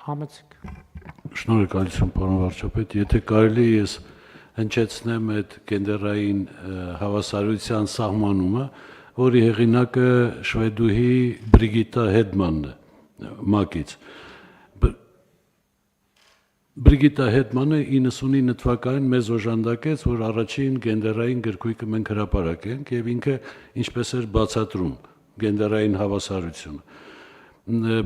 համեցեք։ Շնորհակալություն, պարոն վարչապետ, եթե կարելի է ես հնչեցնեմ այդ գենդերային հավասարության սահմանումը, որի հեղինակը շվեդուհի Բրիգիտա Հետմանն է, ՄԱԿ-ից։ Բրիգիտա Հետմանը 99 թվականին մեզ օժանդակեց, որ առաջին գենդերային գրքույկը մենք հրապարակենք եւ ինքը ինչպես էր բացատրում գենդերային հավասարությունը։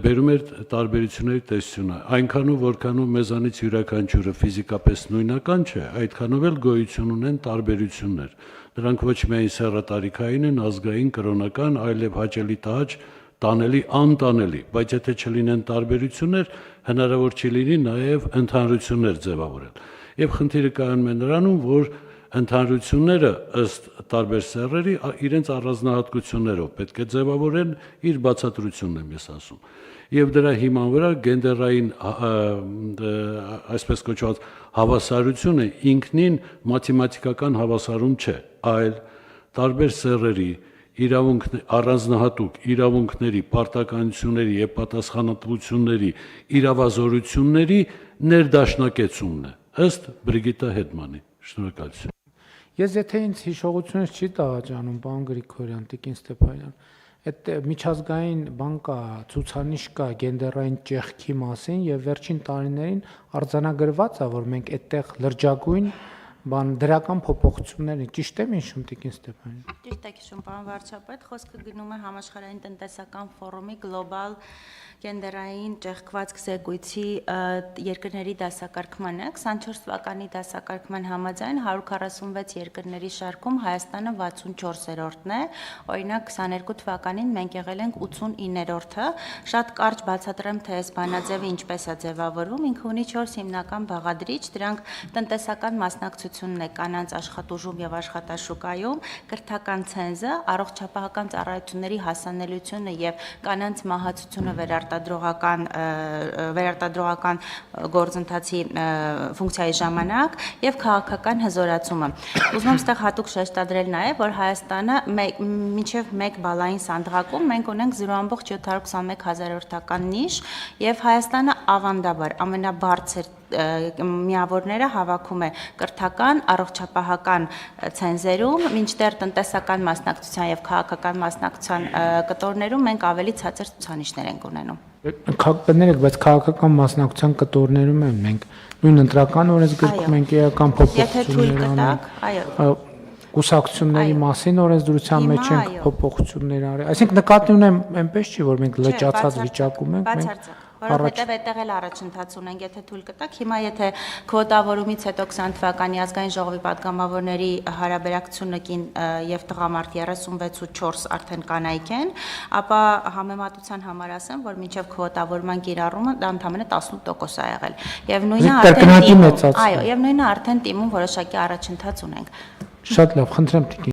Բերում էր տարբերությունների տեսությունը, այնքանով որքանով մեզանից յուրաքանչյուրը ֆիզիկապես նույնական չէ, այդքանով էլ գոյություն ունեն տարբերություններ։ Դրանք ոչ միայն սեռատարիքային են, ազգային, կրոնական, այլև հաճելի տհաճ, տանելի, անտանելի, բայց եթե չլինեն տարբերություններ, հնարավոր չի լինի նաև ընդհանրություններ ձևավորել։ Եվ խնդիրը կայանում է նրանում, որ ընդհանրությունները ըստ տարբեր սեռերի իրենց առանձնահատկություններով պետք է ձևավորեն, իր բացատրությունն եմ ես ասում։ Եվ դրա հիման վրա գենդերային այսպես կոչված հավասարությունը ինքնին մաթեմատիկական հավասարում չէ, այլ տարբեր սեռերի առանձնահատուկ իրավունքների, պարտականությունների եւ պատասխանատվությունների իրավազորությունների ներդաշնակեցումն է, ըստ Բրիգիտա Հետմանի։ Շնորհակալություն։ Ես եթե ինձ հիշողությունս չի տաղաճանում, պարոն Գրիգորյան, Տիկին Ստեփանյան, այդ միջազգային բան կա, ցուցանիշ կա գենդերային ճեղքի մասին եւ վերջին տարիներին արձանագրված է, որ մենք այդտեղ լրջագույն դրական փոփոխություններ են, ճիշտ եմ հիշում, Տիկին Ստեփանյան։ Ճիշտ եք հիշում, պարոն վարչապետ, խոսքը գնում է համաշխարհային տնտեսական ֆորումի գլոբալ գենդերային ճեղքվածք զեկույցի երկրների դասակարգման է, 24 թվականի դասակարգման համաձայն 146 երկրների շարքում Հայաստանը 64-րդն է, օրինակ 22 թվականին մենք եղել ենք 89-րդը, շատ կարճ բացատրեմ, թե այս բանաձևը ինչպես է ձևավորվում, ինքը ունի 4 հիմնական բաղադրիչ, դրանք տնտեսական մասնակցությունն է կանանց աշխատուժում եւ աշխատաշուկայում, կրթական ցենզը, առողջապահական ծառայությունների հասանելիությունը եւ կանանց մահացությունը վերարտադրողական գործընթացի ֆունկցիայի ժամանակ եւ քաղաքական հզորացումը։ Ուզում եմ այստեղ հատուկ շեշտադրել նաեւ, որ Հայաստանը մինչեւ 1 բալային սանդղակում մենք ունենք 0.721 հազարորդական նիշ եւ Հայաստանը ավանդաբար ամենաբարձր միավորները հավաքում է կրթական, առողջապահական ցենզերում, մինչդեռ տնտեսական մասնակցության եւ քաղաքական մասնակցության կտորներում մենք ավելի ցածր ցուցանիշներ ենք ունենում։ Կներեք, բայց քաղաքական մասնակցության կտորներում մենք նույն ընտրական օրենսգրքում ենք էական փոփոխություններ անում։ Կուսակցությունների մասին օրենսդրության մեջ ենք փոփոխություններ արել։ Այսինքն նկատի ունեմ այնպես չի, որ մենք լճացած վիճակում ենք, մենք որովհետև այդտեղ էլ առաջընթաց ունենք, եթե թույլ կտաք, հիմա եթե քվոտավորումից հետո 20 թվականի ազգային ժողովի պատգամավորների հարաբերակցությունը կին եւ տղամարդ 36.4 արդեն կանայք են, ապա համեմատության համար ասեմ, որ մինչեւ քվոտավորման կիրառումը դա ընդամենը 18% ա եղել։ Եվ նույնը արդեն տիմում որոշակի առաջընթաց ունենք։ Շատ լավ, խնդրեմ